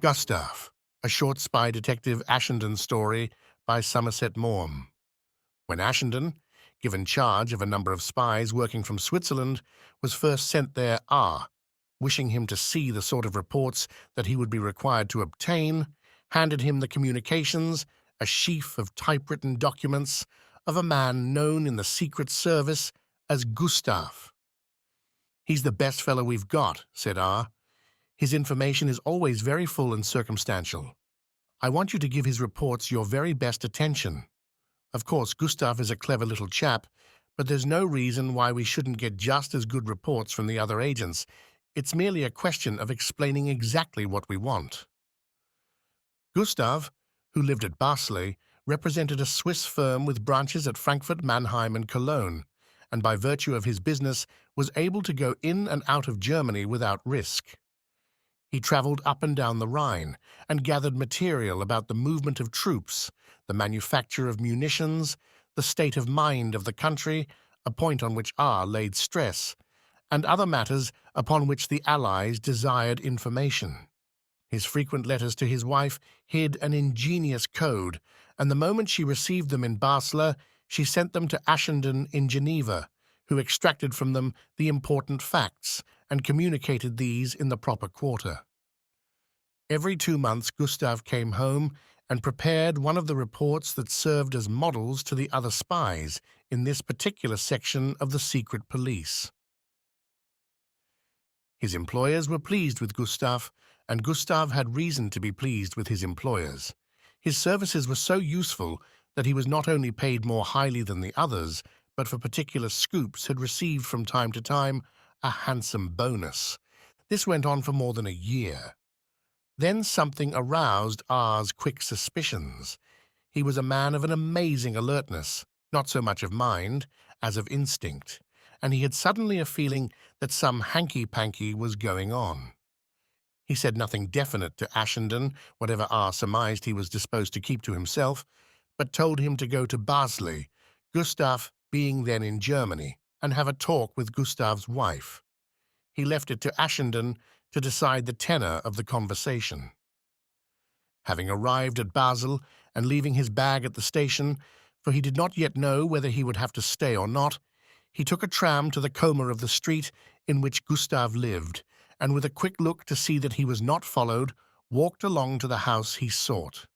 Gustav, a short spy detective Ashenden story by Somerset Maugham. When Ashenden, given charge of a number of spies working from Switzerland, was first sent there, wishing him to see the sort of reports that he would be required to obtain, handed him the communications, a sheaf of typewritten documents, of a man known in the Secret Service as Gustav. "He's the best fellow we've got," said R. "His information is always very full and circumstantial. I want you to give his reports your very best attention. Of course, Gustav is a clever little chap, but there's no reason why we shouldn't get just as good reports from the other agents. It's merely a question of explaining exactly what we want." Gustav, who lived at Basel, represented a Swiss firm with branches at Frankfurt, Mannheim, and Cologne, and by virtue of his business was able to go in and out of Germany without risk. He traveled up and down the Rhine and gathered material about the movement of troops, the manufacture of munitions, the state of mind of the country, a point on which R laid stress, and other matters upon which the Allies desired information. His frequent letters to his wife hid an ingenious code, and the moment she received them in Basel, she sent them to Ashenden in Geneva, who extracted from them the important facts and communicated these in the proper quarter. Every 2 months Gustav came home and prepared one of the reports that served as models to the other spies in this particular section of the secret police. His employers were pleased with Gustav, and Gustav had reason to be pleased with his employers. His services were so useful that he was not only paid more highly than the others, but for particular scoops had received from time to time a handsome bonus. This went on for more than a year. Then something aroused R's quick suspicions. He was a man of an amazing alertness, not so much of mind as of instinct, and he had suddenly a feeling that some hanky-panky was going on. He said nothing definite to Ashenden, whatever R surmised he was disposed to keep to himself, but told him to go to Basel, Gustav being then in Germany, and have a talk with Gustav's wife. He left it to Ashenden to decide the tenor of the conversation. Having arrived at Basel and leaving his bag at the station, for he did not yet know whether he would have to stay or not, he took a tram to the corner of the street in which Gustav lived, and with a quick look to see that he was not followed, walked along to the house he sought.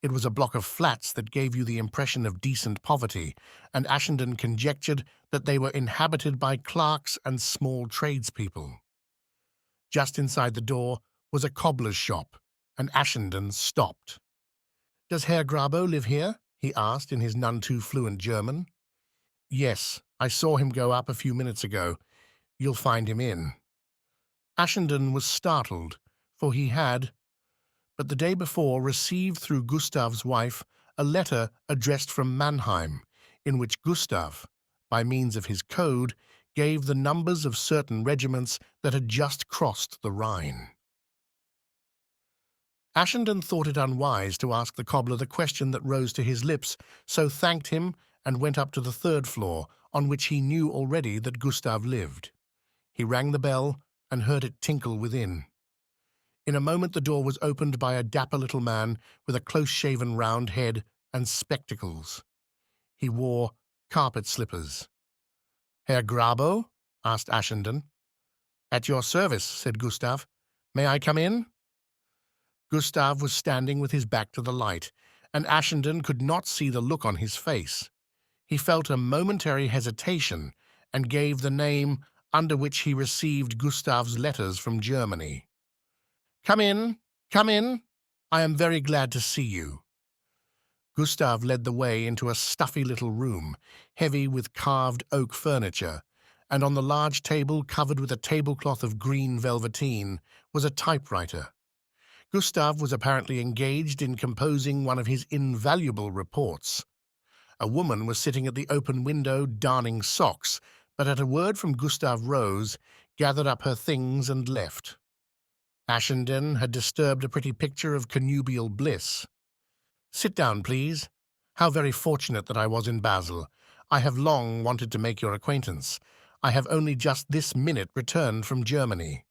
It was a block of flats that gave you the impression of decent poverty, and Ashenden conjectured that they were inhabited by clerks and small tradespeople. Just inside the door was a cobbler's shop, and Ashenden stopped. "Does Herr Grabo live here?" he asked in his none too fluent German. "Yes, I saw him go up a few minutes ago. You'll find him in." Ashenden was startled, for he had, but the day before, received through Gustav's wife a letter addressed from Mannheim, in which Gustav, by means of his code, gave the numbers of certain regiments that had just crossed the Rhine. Ashenden thought it unwise to ask the cobbler the question that rose to his lips, so thanked him and went up to the 3rd floor, on which he knew already that Gustav lived. He rang the bell and heard it tinkle within. In a moment the door was opened by a dapper little man with a close-shaven round head and spectacles. He wore carpet slippers. "Herr Grabo?" asked Ashenden. "At your service," said Gustav. "May I come in?" Gustav was standing with his back to the light, and Ashenden could not see the look on his face. He felt a momentary hesitation and gave the name under which he received Gustav's letters from Germany. "Come in, come in. I am very glad to see you." Gustav led the way into a stuffy little room, heavy with carved oak furniture, and on the large table, covered with a tablecloth of green velveteen, was a typewriter. Gustav was apparently engaged in composing one of his invaluable reports. A woman was sitting at the open window darning socks, but at a word from Gustav rose, gathered up her things and left. Ashenden had disturbed a pretty picture of connubial bliss. "Sit down, please. How very fortunate that I was in Basel. I have long wanted to make your acquaintance. I have only just this minute returned from Germany."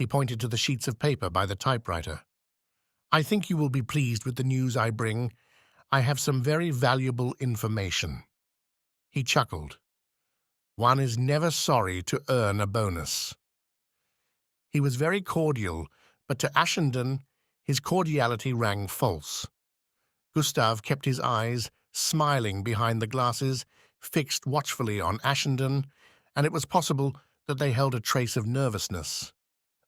He pointed to the sheets of paper by the typewriter. "I think you will be pleased with the news I bring. I have some very valuable information." He chuckled. "One is never sorry to earn a bonus." He was very cordial, but to Ashenden his cordiality rang false. Gustav kept his eyes, smiling behind the glasses, fixed watchfully on Ashenden, and it was possible that they held a trace of nervousness.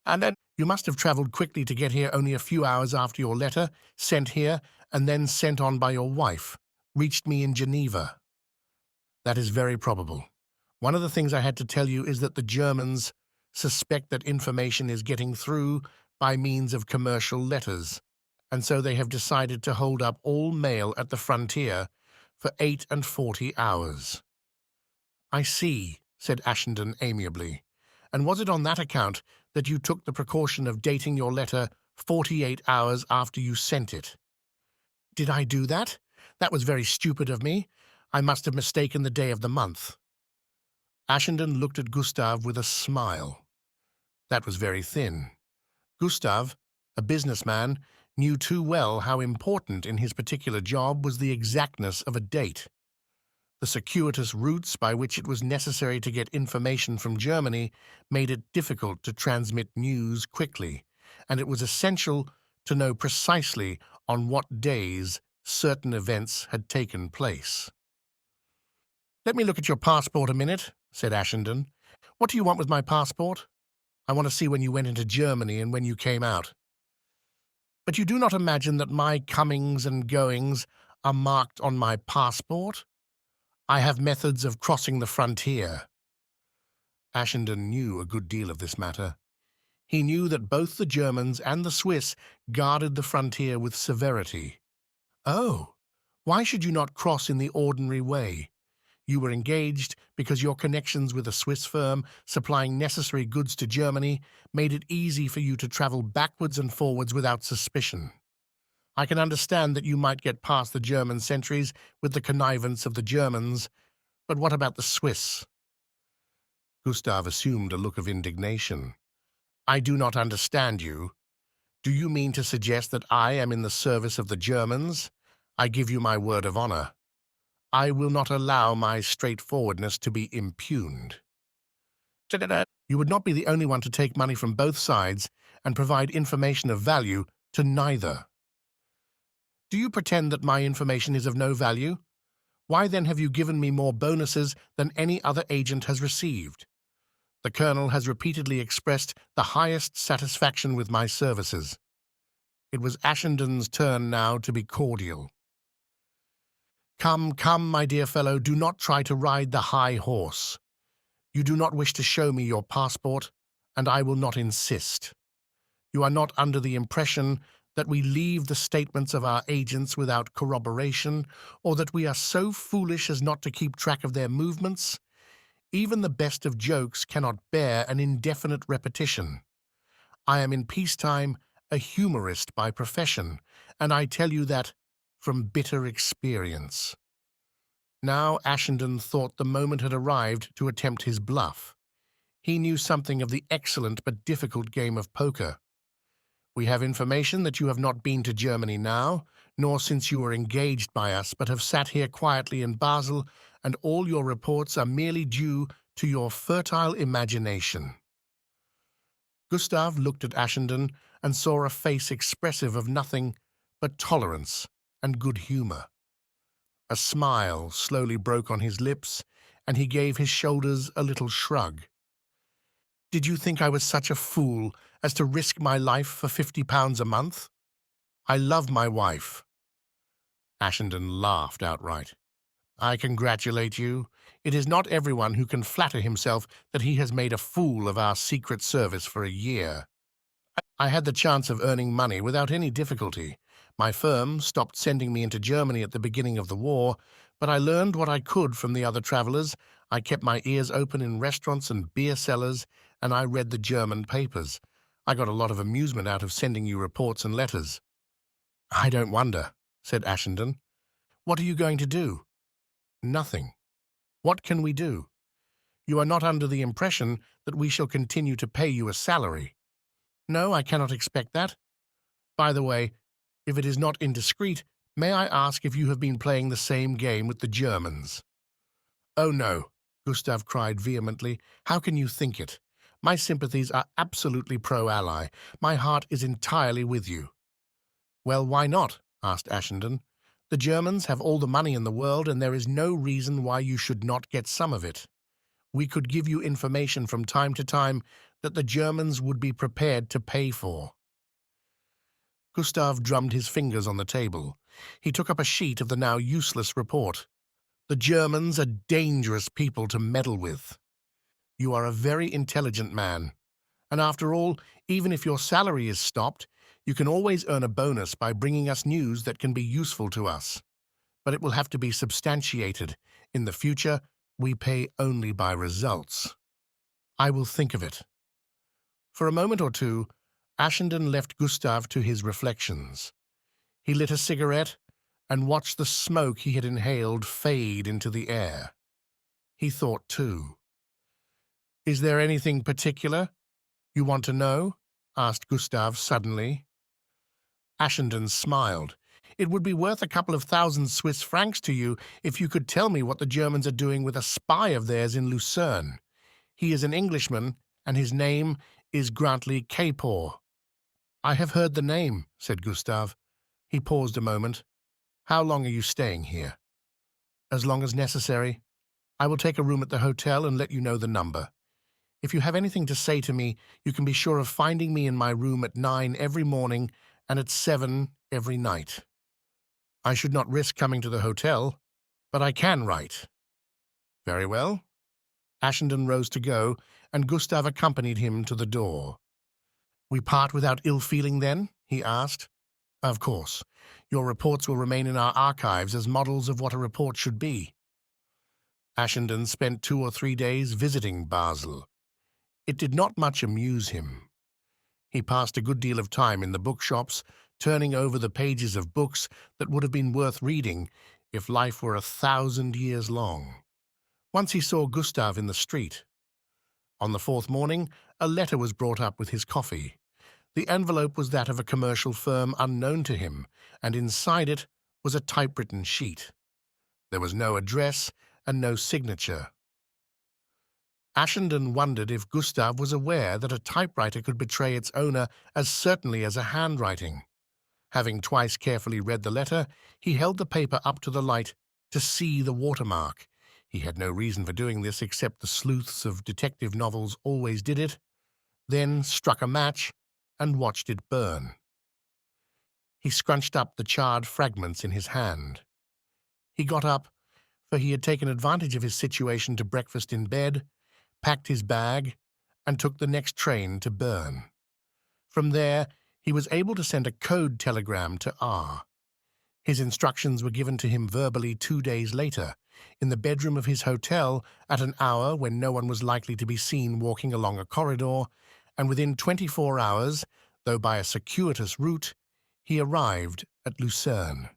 "And then you must have travelled quickly to get here only a few hours after your letter, sent here, and then sent on by your wife, reached me in Geneva." "That is very probable. One of the things I had to tell you is that the Germans suspect that information is getting through by means of commercial letters, and so they have decided to hold up all mail at the frontier for 48 hours." "I see," said Ashenden amiably. "And was it on that account that you took the precaution of dating your letter 48 hours after you sent it?" "Did I do that? That was very stupid of me. I must have mistaken the day of the month." Ashenden looked at Gustav with a smile. That was very thin. Gustav, a businessman, knew too well how important in his particular job was the exactness of a date. The circuitous routes by which it was necessary to get information from Germany made it difficult to transmit news quickly, and it was essential to know precisely on what days certain events had taken place. "Let me look at your passport a minute," said Ashenden. "What do you want with my passport?" "I want to see when you went into Germany and when you came out." "But you do not imagine that my comings and goings are marked on my passport? I have methods of crossing the frontier." Ashenden knew a good deal of this matter. He knew that both the Germans and the Swiss guarded the frontier with severity. "Oh, why should you not cross in the ordinary way? You were engaged because your connections with a Swiss firm supplying necessary goods to Germany made it easy for you to travel backwards and forwards without suspicion. I can understand that you might get past the German sentries with the connivance of the Germans, but what about the Swiss?" Gustav assumed a look of indignation. "I do not understand you. Do you mean to suggest that I am in the service of the Germans? I give you my word of honor. I will not allow my straightforwardness to be impugned." "You would not be the only one to take money from both sides and provide information of value to neither." "Do you pretend that my information is of no value? Why then have you given me more bonuses than any other agent has received? The colonel has repeatedly expressed the highest satisfaction with my services." It was Ashenden's turn now to be cordial. "Come, come, my dear fellow, do not try to ride the high horse. You do not wish to show me your passport, and I will not insist. You are not under the impression that we leave the statements of our agents without corroboration, or that we are so foolish as not to keep track of their movements. Even the best of jokes cannot bear an indefinite repetition. I am in peacetime a humorist by profession, and I tell you that from bitter experience." Now Ashenden thought the moment had arrived to attempt his bluff. He knew something of the excellent but difficult game of poker. "We have information that you have not been to Germany now, nor since you were engaged by us, but have sat here quietly in Basel, and all your reports are merely due to your fertile imagination." Gustav looked at Ashenden and saw a face expressive of nothing but tolerance and good humor. A smile slowly broke on his lips, and he gave his shoulders a little shrug. "Did you think I was such a fool as to risk my life for £50 a month? I love my wife." Ashenden laughed outright. "I congratulate you. It is not everyone who can flatter himself that he has made a fool of our Secret Service for a year. I had the chance of earning money without any difficulty. My firm stopped sending me into Germany at the beginning of the war, but I learned what I could from the other travelers. I kept my ears open in restaurants and beer cellars, and I read the German papers. I got a lot of amusement out of sending you reports and letters." "I don't wonder," said Ashenden. "What are you going to do?" "Nothing. What can we do? You are not under the impression that we shall continue to pay you a salary. No, I cannot expect that. By the way, if it is not indiscreet, may I ask if you have been playing the same game with the Germans? Oh no, Gustav cried vehemently. How can you think it? My sympathies are absolutely pro-ally. My heart is entirely with you. Well, why not? Asked Ashenden. The Germans have all the money in the world, and there is no reason why you should not get some of it. We could give you information from time to time that the Germans would be prepared to pay for. Gustav drummed his fingers on the table. He took up a sheet of the now useless report. The Germans are dangerous people to meddle with. You are a very intelligent man, and after all, even if your salary is stopped, you can always earn a bonus by bringing us news that can be useful to us. But it will have to be substantiated. In the future, we pay only by results. I will think of it. For a moment or two, Ashenden left Gustav to his reflections. He lit a cigarette and watched the smoke he had inhaled fade into the air. He thought too. Is there anything particular you want to know? Asked Gustav suddenly. Ashenden smiled. It would be worth a couple of thousand Swiss francs to you if you could tell me what the Germans are doing with a spy of theirs in Lucerne. He is an Englishman, and his name is Grantley Capor. I have heard the name, said Gustav. He paused a moment. How long are you staying here? As long as necessary. I will take a room at the hotel and let you know the number. If you have anything to say to me, you can be sure of finding me in my room at 9 every morning and at 7 every night. I should not risk coming to the hotel, but I can write. Very well. Ashenden rose to go, and Gustav accompanied him to the door. We part without ill feeling, then? He asked. Of course. Your reports will remain in our archives as models of what a report should be. Ashenden spent 2 or 3 days visiting Basel. It did not much amuse him. He passed a good deal of time in the bookshops, turning over the pages of books that would have been worth reading if life were 1,000 years long. Once he saw Gustav in the street. On the 4th morning, a letter was brought up with his coffee. The envelope was that of a commercial firm unknown to him, and inside it was a typewritten sheet. There was no address and no signature. Ashenden wondered if Gustav was aware that a typewriter could betray its owner as certainly as a handwriting. Having twice carefully read the letter, he held the paper up to the light to see the watermark. He had no reason for doing this except the sleuths of detective novels always did it, then struck a match and watched it burn. He scrunched up the charred fragments in his hand. He got up, for he had taken advantage of his situation to breakfast in bed, packed his bag, and took the next train to Bern. From there, he was able to send a code telegram to R. His instructions were given to him verbally 2 days later, in the bedroom of his hotel at an hour when no one was likely to be seen walking along a corridor, and within 24 hours, though by a circuitous route, he arrived at Lucerne.